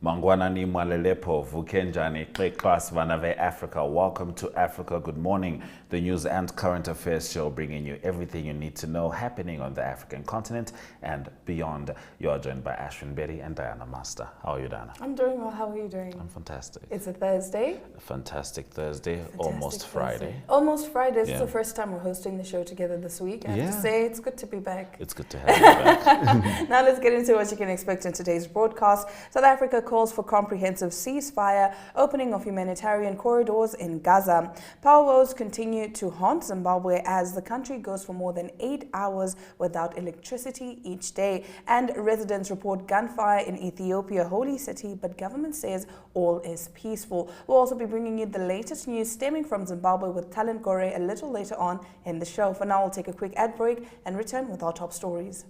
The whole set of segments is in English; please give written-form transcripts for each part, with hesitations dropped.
Mangwanani Mwalelepo, Vukenjani, Kleklas Vanave Africa. Welcome to Africa Good Morning, the news and current affairs show bringing you everything you need to know happening on the African continent and beyond. You are joined by Ashwyn, Mberi and Diana Master. How are you, Diana? I'm doing well. How are you doing? I'm fantastic. It's a Thursday. A fantastic Thursday, almost Friday. Almost Friday. It's the first time we're hosting the show together this week. I have to say, it's good to be back. It's good to have you back. Now let's get into what you can expect in today's broadcast. South Africa calls for comprehensive ceasefire, opening of humanitarian corridors in Gaza. Power woes continue to haunt Zimbabwe as the country goes for more than 8 hours without electricity each day. And residents report gunfire in Ethiopia, holy city, but government says all is peaceful. We'll also be bringing you the latest news stemming from Zimbabwe with talent Gore a little later on in the show. For now, we'll take a quick ad break and return with our top stories.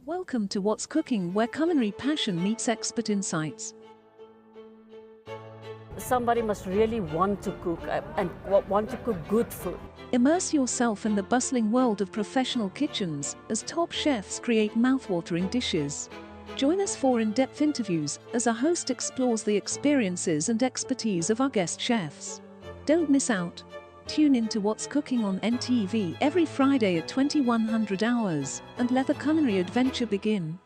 Welcome to What's Cooking, where culinary passion meets expert insights. Somebody must really want to cook and want to cook good food. Immerse yourself in the bustling world of professional kitchens as top chefs create mouth-watering dishes. Join us for in-depth interviews as our host explores the experiences and expertise of our guest chefs. Don't miss out. Tune in to What's Cooking on NTV every Friday at 2100 hours and let the culinary adventure begin.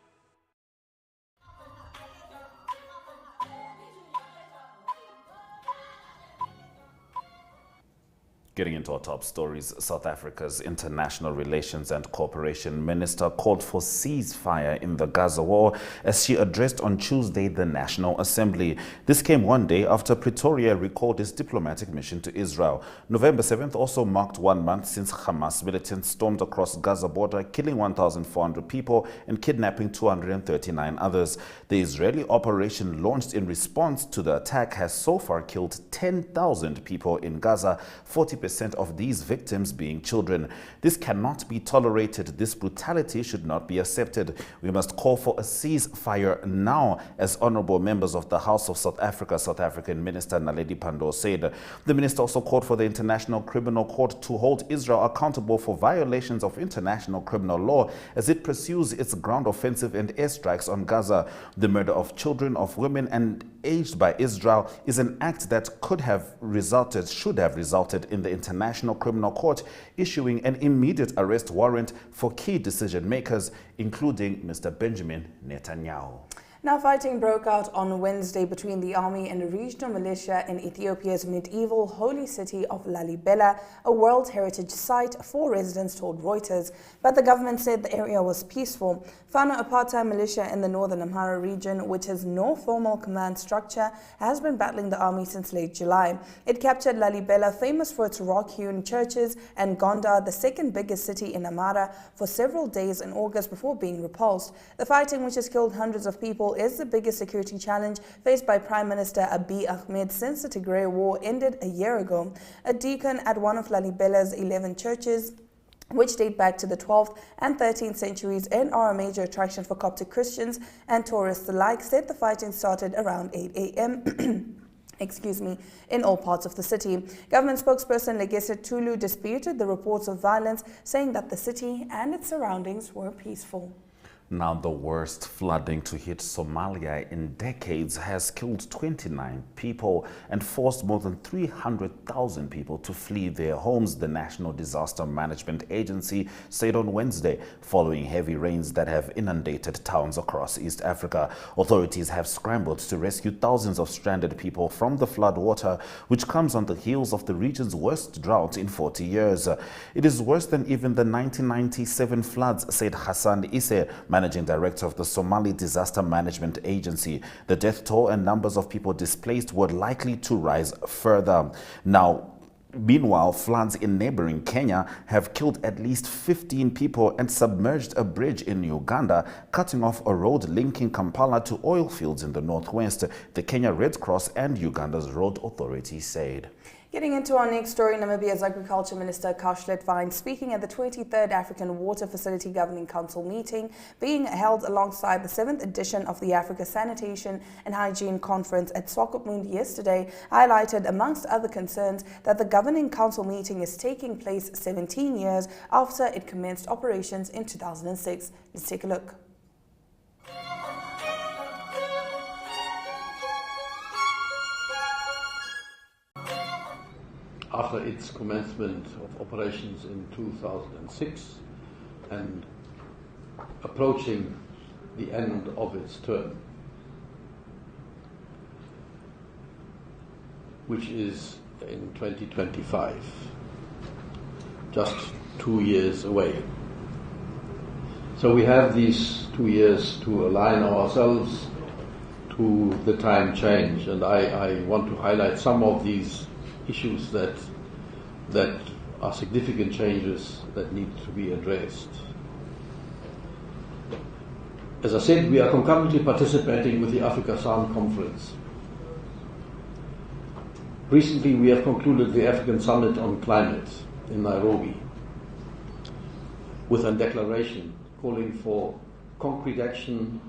Getting into our top stories, South Africa's International Relations and Cooperation Minister called for ceasefire in the Gaza war as she addressed on Tuesday the National Assembly. This came one day after Pretoria recalled its diplomatic mission to Israel. November 7th also marked 1 month since Hamas militants stormed across Gaza border, killing 1,400 people and kidnapping 239 others. The Israeli operation launched in response to the attack has so far killed 10,000 people in Gaza, 40% of these victims being children. This cannot be tolerated. This brutality should not be accepted. We must call for a ceasefire now, as honorable members of the House of South African Minister Naledi Pandor said. The minister also called for the International Criminal Court to hold Israel accountable for violations of international criminal law as it pursues its ground offensive and airstrikes on Gaza. The murder of children, of women and aged by Israel is an act that should have resulted in the International Criminal Court issuing an immediate arrest warrant for key decision makers, including Mr. Benjamin Netanyahu. Now, fighting broke out on Wednesday between the army and a regional militia in Ethiopia's medieval holy city of Lalibela, a World Heritage Site, 4 residents told Reuters. But the government said the area was peaceful. Fano, a part-time militia in the northern Amhara region, which has no formal command structure, has been battling the army since late July. It captured Lalibela, famous for its rock-hewn churches, and Gondar, the second biggest city in Amhara, for several days in August before being repulsed. The fighting, which has killed hundreds of people, is the biggest security challenge faced by Prime Minister Abiy Ahmed since the Tigray War ended a year ago. A deacon at one of Lalibela's 11 churches, which date back to the 12th and 13th centuries and are a major attraction for Coptic Christians and tourists alike, said the fighting started around 8 a.m. in all parts of the city. Government spokesperson Legese Tulu disputed the reports of violence, saying that the city and its surroundings were peaceful. Now, the worst flooding to hit Somalia in decades has killed 29 people and forced more than 300,000 people to flee their homes, the National Disaster Management Agency said on Wednesday, following heavy rains that have inundated towns across East Africa. Authorities have scrambled to rescue thousands of stranded people from the flood water, which comes on the heels of the region's worst drought in 40 years. It is worse than even the 1997 floods, said Hassan Isse, Managing Director of the Somali Disaster Management Agency. The death toll and numbers of people displaced were likely to rise further. Meanwhile, floods in neighboring Kenya have killed at least 15 people and submerged a bridge in Uganda, cutting off a road linking Kampala to oil fields in the northwest, the Kenya Red Cross and Uganda's road authority said. Getting into our next story, Namibia's Agriculture Minister Kashlet Vine speaking at the 23rd African Water Facility Governing Council meeting being held alongside the 7th edition of the Africa Sanitation and Hygiene Conference at Swakopmund yesterday, highlighted amongst other concerns that the Governing Council meeting is taking place 17 years after it commenced operations in 2006. Let's take a look. after its commencement of operations in 2006 and approaching the end of its term, which is in 2025, just 2 years away. So we have these 2 years to align ourselves to the time change, and I want to highlight some of these issues that are significant changes that need to be addressed. As I said, we are concurrently participating with the Africa Sound Conference. Recently, we have concluded the African Summit on Climate in Nairobi with a declaration calling for concrete action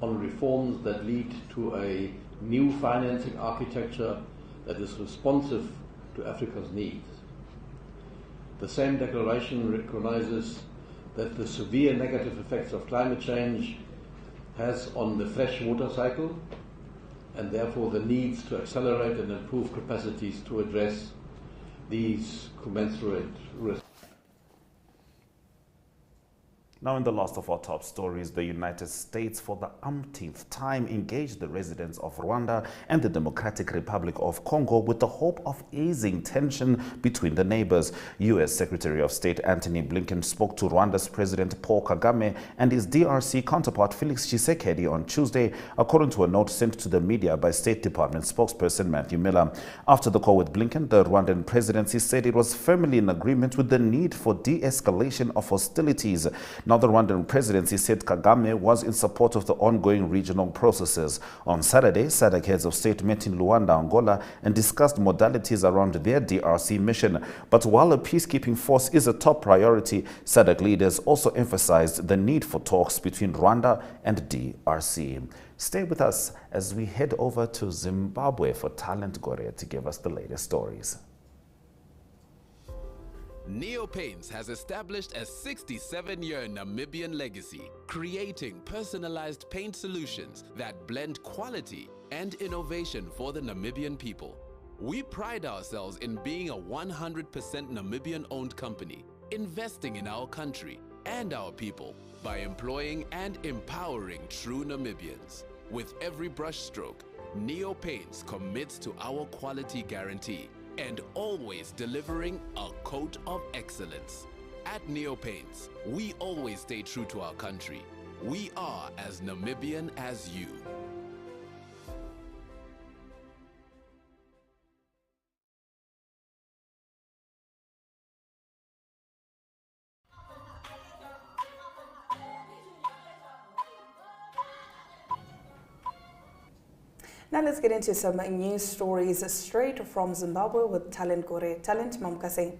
on reforms that lead to a new financing architecture that is responsive to Africa's needs. The same declaration recognizes that the severe negative effects of climate change has on the fresh water cycle, and therefore the needs to accelerate and improve capacities to address these commensurate risks. Now, in the last of our top stories, the United States for the umpteenth time engaged the residents of Rwanda and the Democratic Republic of Congo with the hope of easing tension between the neighbors. U.S. Secretary of State Antony Blinken spoke to Rwanda's President Paul Kagame and his DRC counterpart Felix Tshisekedi on Tuesday, according to a note sent to the media by State Department spokesperson Matthew Miller. After the call with Blinken, the Rwandan presidency said it was firmly in agreement with the need for de-escalation of hostilities. Now, the Rwandan presidency said Kagame was in support of the ongoing regional processes. On Saturday, SADC heads of state met in Luanda, Angola, and discussed modalities around their DRC mission. But while a peacekeeping force is a top priority, SADC leaders also emphasized the need for talks between Rwanda and DRC. Stay with us as we head over to Zimbabwe for Talent Gore to give us the latest stories. Neo Paints has established a 67-year Namibian legacy, creating personalized paint solutions that blend quality and innovation for the Namibian people. We pride ourselves in being a 100% Namibian-owned company, investing in our country and our people by employing and empowering true Namibians. With every brushstroke, Neo Paints commits to our quality guarantee and always delivering a coat of excellence. At Neo Paints, we always stay true to our country. We are as Namibian as you. Now let's get into some news stories straight from Zimbabwe with Talent Gore. Talent Mamkase.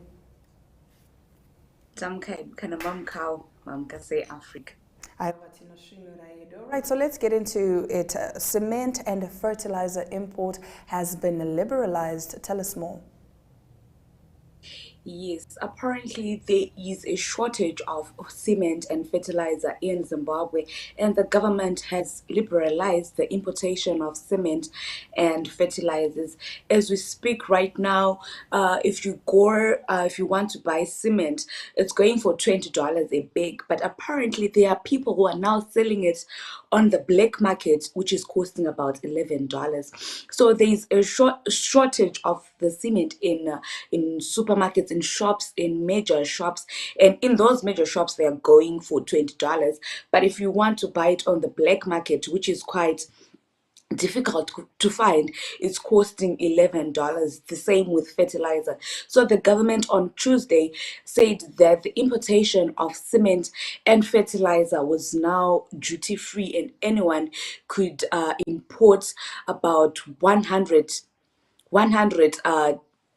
Mamkase Africa. Right, so let's get into it. Cement and fertilizer import has been liberalized. Tell us more. Yes, apparently there is a shortage of cement and fertilizer in Zimbabwe, and the government has liberalized the importation of cement and fertilizers. As we speak right now, if you want to buy cement, it's going for $20 a bag, but apparently there are people who are now selling it on the black market, which is costing about $11. So there is a shortage of the cement in supermarkets, in shops, in major shops, and in those major shops they are going for $20. But if you want to buy it on the black market, which is quite difficult to find, it's costing $11. The same with fertilizer. So the government on Tuesday said that the importation of cement and fertilizer was now duty free, and anyone could import about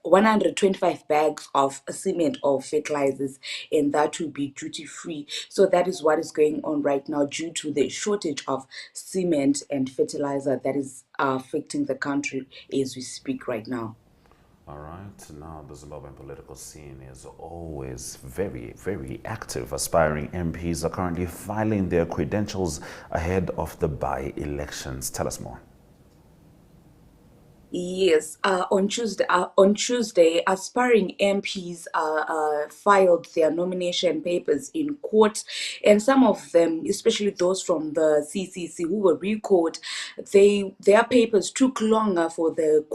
125 bags of cement or fertilizers, and that will be duty free. So that is what is going on right now due to the shortage of cement and fertilizer that is affecting the country as we speak right now. All right, now the Zimbabwean political scene is always very, very active. Aspiring MPs are currently filing their credentials ahead of the by-elections. Tell us more. Yes, on Tuesday, aspiring MPs filed their nomination papers in court, and some of them, especially those from the CCC who were recalled, their papers took longer for the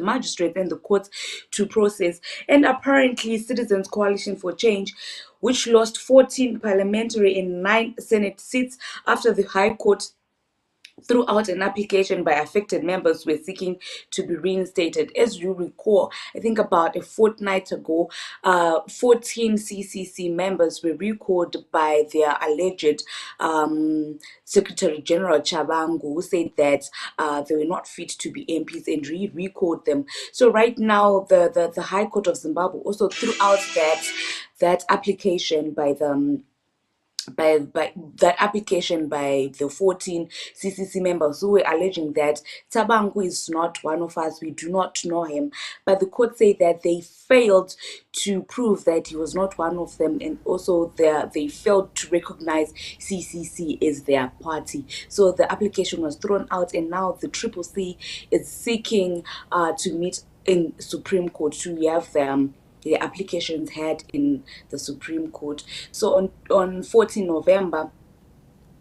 magistrate and the courts to process. And apparently, Citizens Coalition for Change, which lost 14 parliamentary and 9 Senate seats after the High Court threw out an application by affected members who were seeking to be reinstated. As you recall, I think about a fortnight ago, 14 CCC members were recalled by their alleged Secretary General Chabangu, who said that they were not fit to be MPs, and recalled them. So right now, the High Court of Zimbabwe also threw out that application by the by that application by the 14 CCC members who were alleging that Tabangu is not one of us, we do not know him. But the court said that they failed to prove that he was not one of them, and also they failed to recognize CCC as their party. So the application was thrown out, and now the Triple C is seeking to meet in Supreme Court to have them the applications had in the Supreme Court. So on 14 November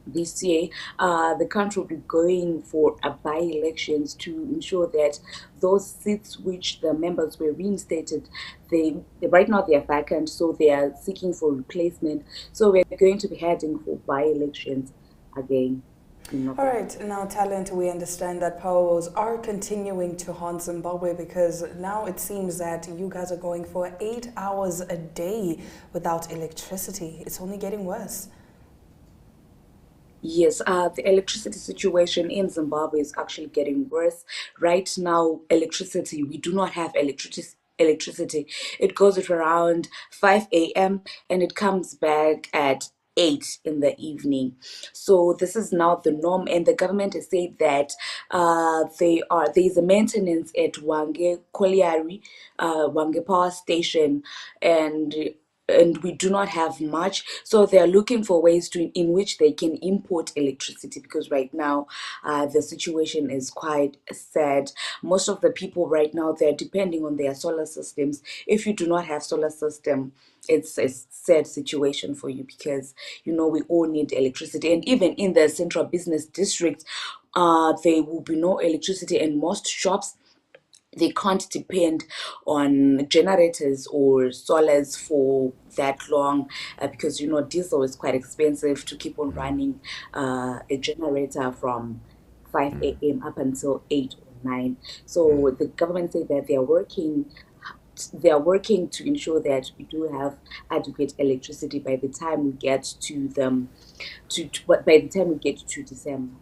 this year, the country will be going for a by-elections to ensure that those seats which the members were reinstated, they right now they are vacant, so they are seeking for replacement. So we're going to be heading for by-elections again. All right, now Talent, we understand that powers are continuing to haunt Zimbabwe because now it seems that you guys are going for 8 hours a day without electricity. It's only getting worse. Yes, the electricity situation in Zimbabwe is actually getting worse. Right now, we do not have electricity. It goes at around 5 a.m. and it comes back at 8 in the evening. So this is now the norm, and the government has said that there's a maintenance at Wange Colliery, Wange Power Station, and we do not have much, so they are looking for ways in which they can import electricity, because right now the situation is quite sad. Most of the people right now, they're depending on their solar systems. If you do not have solar system, it's a sad situation for you, because we all need electricity. And even in the central business district, there will be no electricity, and most shops, they can't depend on generators or solars for that long, because diesel is quite expensive to keep on running a generator from 5 a.m. up until 8 or 9. So the government said that they are working to ensure that we do have adequate electricity by the time we get to December.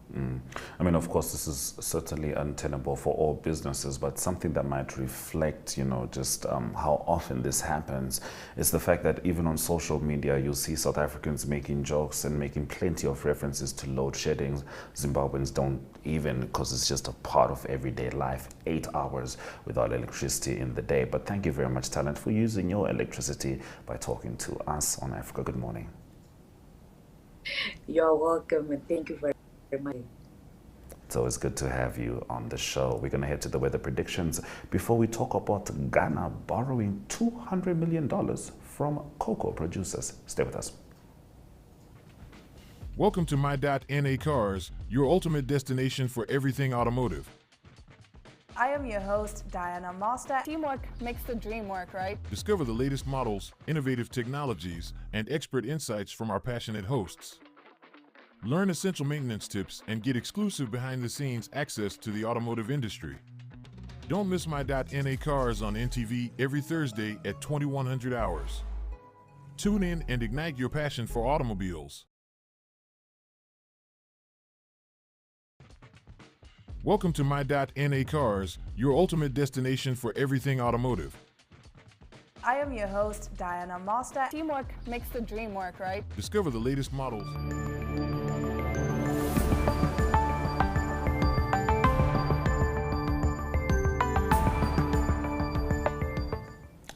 I mean, of course, this is certainly untenable for all businesses, but something that might reflect, just how often this happens is the fact that even on social media, you'll see South Africans making jokes and making plenty of references to load shedding. Zimbabweans don't even, because it's just a part of everyday life, 8 hours without electricity in the day. But thank you very much, Talent, for using your electricity by talking to us on Africa. Good morning. You're welcome, and thank you very much. It's always good to have you on the show. We're going to head to the weather predictions before we talk about Ghana borrowing $200 million from cocoa producers. Stay with us. Welcome to My.NA Cars, your ultimate destination for everything automotive. I am your host, Diana Master. Teamwork makes the dream work, right? Discover the latest models, innovative technologies, and expert insights from our passionate hosts. Learn essential maintenance tips and get exclusive behind-the-scenes access to the automotive industry. Don't miss My.NA Cars on NTV every Thursday at 2100 hours. Tune in and ignite your passion for automobiles. Welcome to My.NA Cars, your ultimate destination for everything automotive. I am your host, Diana Master. Teamwork makes the dream work, right? Discover the latest models.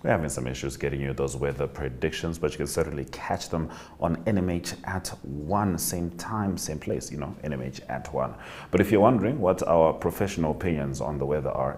We're having some issues getting you those weather predictions, but you can certainly catch them on NMH at 1, same time, same place, NMH at 1. But if you're wondering what our professional opinions on the weather are,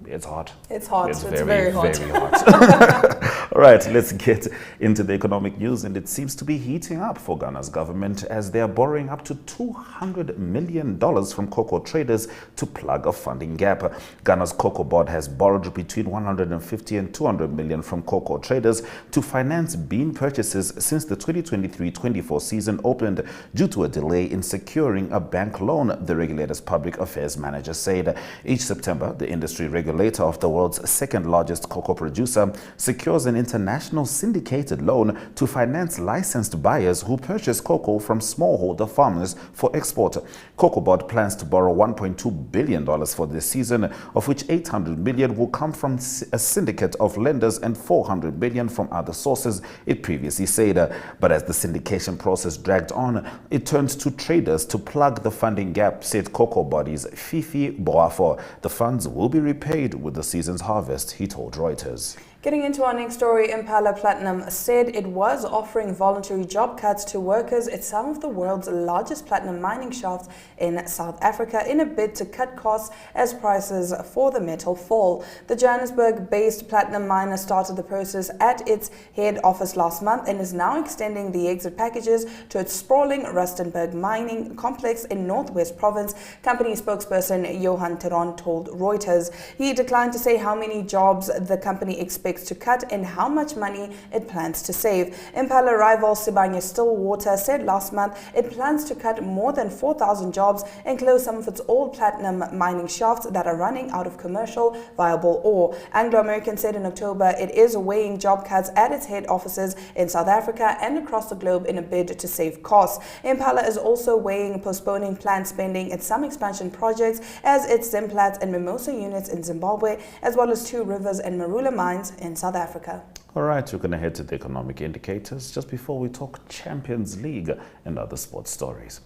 it's hot. It's hot. It's very hot. Very hot. All right, let's get into the economic news, and it seems to be heating up for Ghana's government as they are borrowing up to $200 million from cocoa traders to plug a funding gap. Ghana's Cocoa Board has borrowed between 150 and 200 million from cocoa traders to finance bean purchases since the 2023-24 season opened due to a delay in securing a bank loan, the regulator's public affairs manager said. Each September, the industry regulator of the world's second largest cocoa producer secures an international syndicated loan to finance licensed buyers who purchase cocoa from smallholder farmers for export. Cocoa Board plans to borrow $1.2 billion for this season, of which $800 million will come from a syndicate of lenders and $400 million from other sources, it previously said. But as the syndication process dragged on, it turned to traders to plug the funding gap, said Cocoa Body's Fifi Boafo. The funds will be repaid with the season's harvest, he told Reuters. Getting into our next story, Impala Platinum said it was offering voluntary job cuts to workers at some of the world's largest platinum mining shafts in South Africa in a bid to cut costs as prices for the metal fall. The Johannesburg-based platinum miner started the process at its head office last month and is now extending the exit packages to its sprawling Rustenburg mining complex in Northwest Province, company spokesperson Johan Teron told Reuters. He declined to say how many jobs the company expects to cut and how much money it plans to save. Impala rival Sibanye Stillwater said last month it plans to cut more than 4,000 jobs and close some of its old platinum mining shafts that are running out of commercial viable ore. Anglo American said in October it is weighing job cuts at its head offices in South Africa and across the globe in a bid to save costs. Impala is also weighing postponing planned spending at some expansion projects as its Zimplats and Mimosa units in Zimbabwe, as well as Two Rivers and Marula mines in South Africa. All right, we're going to head to the economic indicators just before we talk Champions League and other sports stories.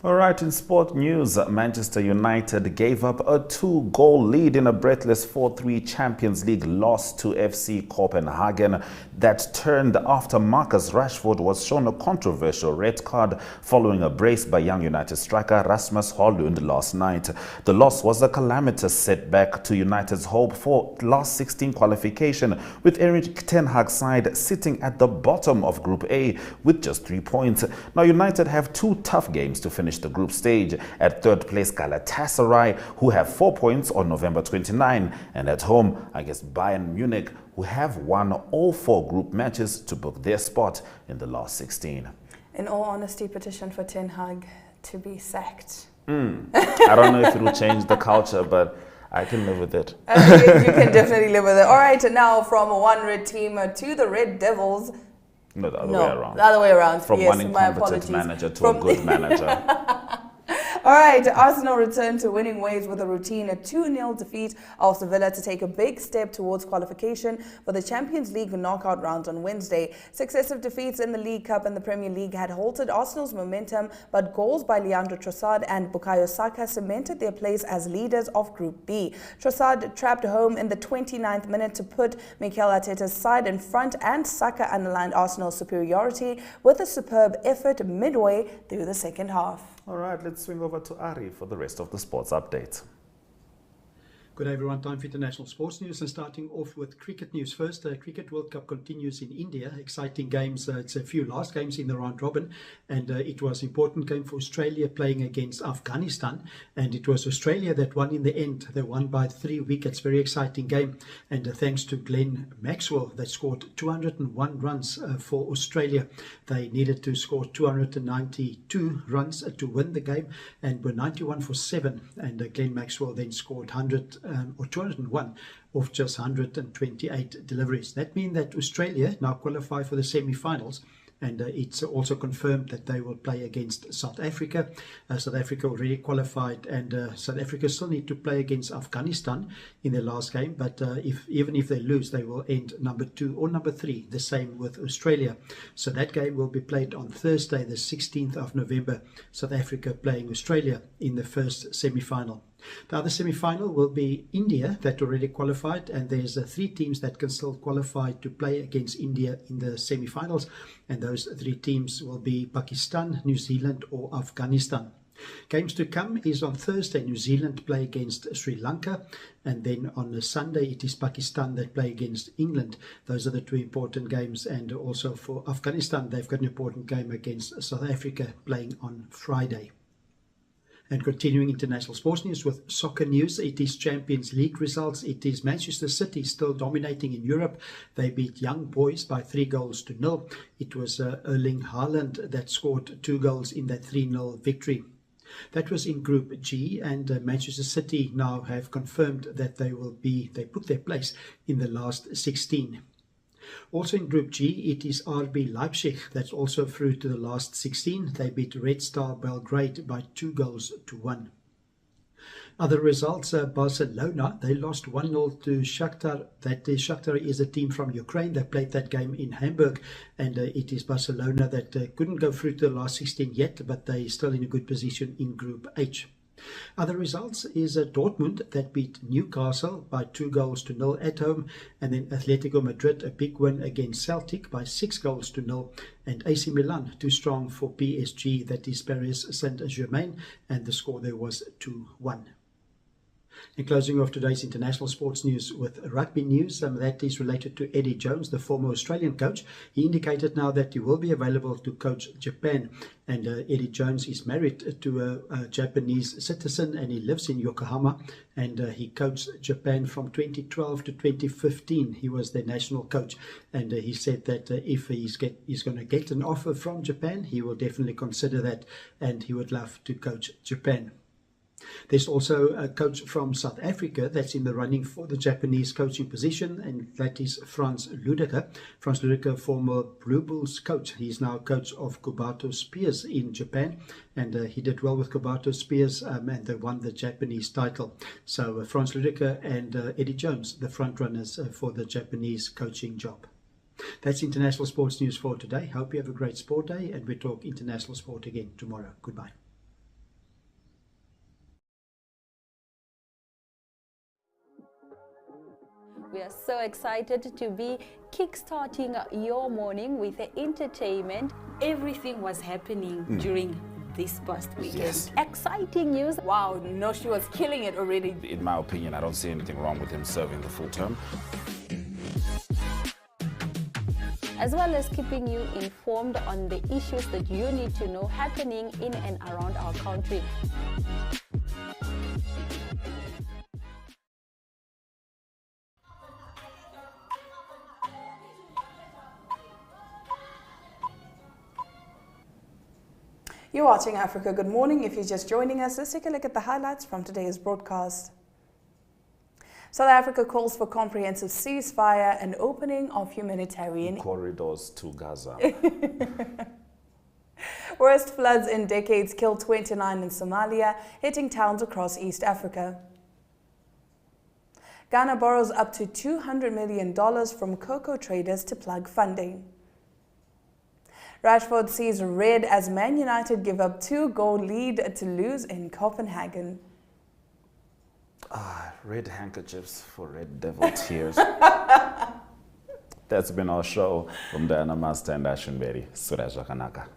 All right, in sport news, Manchester United gave up a 2-goal lead in a breathless 4-3 Champions League loss to FC Copenhagen that turned after Marcus Rashford was shown a controversial red card following a brace by young United striker Rasmus Højlund last night. The loss was a calamitous setback to United's hope for last 16 qualification, with Erik ten Hag's side sitting at the bottom of Group A with just 3 points. Now, United have 2 tough games to finish the group stage. At third place Galatasaray, who have 4 points on November 29, and at home against Bayern Munich, who have won all 4 group matches to book their spot in the last 16. In all honesty, petition for Ten Hag to be sacked. I don't know if it will change the culture, but I can live with it. You can definitely live with it. All right, now from one red team to the Red Devils. No, the other way around. The other way around. From yes, one incompetent manager to a good manager. All right, Arsenal returned to winning ways with a routine 2-0 defeat of Sevilla to take a big step towards qualification for the Champions League knockout round on Wednesday. Successive defeats in the League Cup and the Premier League had halted Arsenal's momentum, but goals by Leandro Trossard and Bukayo Saka cemented their place as leaders of Group B. Trossard trapped home in the 29th minute to put Mikel Arteta's side in front, and Saka underlined Arsenal's superiority with a superb effort midway through the second half. All right, let's swing over to Ari for the rest of the sports update. Good day everyone, time for international sports news, and starting off with cricket news first. Cricket World Cup continues in India. Exciting games. It's a few last games in the round robin, and it was an important game for Australia playing against Afghanistan, and it was Australia that won in the end. They won by 3 wickets. Very exciting game, and thanks to Glenn Maxwell that scored 201 runs for Australia. They needed to score 292 runs to win the game and were 91 for 7, and Glenn Maxwell then scored 201 of just 128 deliveries. That means that Australia now qualify for the semi-finals, and it's also confirmed that they will play against South Africa. South Africa already qualified, and South Africa still need to play against Afghanistan in their last game, but even if they lose, they will end number 2 or number 3, the same with Australia. So that game will be played on Thursday, the 16th of November, South Africa playing Australia in the first semi-final. The other semi-final will be India, that already qualified, and there's 3 teams that can still qualify to play against India in the semi-finals, and those 3 teams will be Pakistan, New Zealand or Afghanistan. Games to come is on Thursday, New Zealand play against Sri Lanka, and then on Sunday it is Pakistan that play against England. Those are the 2 important games, and also for Afghanistan they've got an important game against South Africa playing on Friday. And continuing international sports news with soccer news, it is Champions League results. It is Manchester City still dominating in Europe. They beat Young Boys by 3-0. It was Erling Haaland that scored 2 goals in that 3-0 victory. That was in Group G, and Manchester City now have confirmed that they put their place in the last 16. Also in Group G, it is RB Leipzig that's also through to the last 16. They beat Red Star Belgrade by 2-1. Other results, Barcelona, they lost 1-0 to Shakhtar. Shakhtar is a team from Ukraine. They played that game in Hamburg, and it is Barcelona that couldn't go through to the last 16 yet, but they're still in a good position in Group H. Other results is Dortmund that beat Newcastle by 2-0 at home, and then Atletico Madrid, a big win against Celtic by 6-0, and AC Milan too strong for PSG, that is Paris Saint-Germain, and the score there was 2-1. And closing off today's international sports news with rugby news, that is related to Eddie Jones, the former Australian coach. He indicated now that he will be available to coach Japan. And Eddie Jones is married to a Japanese citizen, and he lives in Yokohama. And he coached Japan from 2012 to 2015. He was their national coach. And he said that if he's going to get an offer from Japan, he will definitely consider that, and he would love to coach Japan. There's also a coach from South Africa that's in the running for the Japanese coaching position, and that is Frans Ludeker. Frans Ludeker, former Blue Bulls coach. He's now coach of Kobato Spears in Japan, and he did well with Kobato Spears, and they won the Japanese title. So Frans Ludeker and Eddie Jones, the front runners for the Japanese coaching job. That's international sports news for today. Hope you have a great sport day, and we talk international sport again tomorrow. Goodbye. We are so excited to be kickstarting your morning with entertainment. Everything was happening during this past weekend. Yes. Exciting news. Wow, no, she was killing it already. In my opinion, I don't see anything wrong with him serving the full term. As well as keeping you informed on the issues that you need to know happening in and around our country. You're watching Africa Good Morning. If you're just joining us, let's take a look at the highlights from today's broadcast. South Africa calls for comprehensive ceasefire and opening of humanitarian corridors to Gaza. Worst floods in decades kill 29 in Somalia, hitting towns across East Africa. Ghana borrows up to $200 million from cocoa traders to plug funding. Rashford sees red as Man United give up 2-goal lead to lose in Copenhagen. Red handkerchiefs for red devil tears. That's been our show from Diana Master and Ashwyn Mberi. Suraj Kanaka.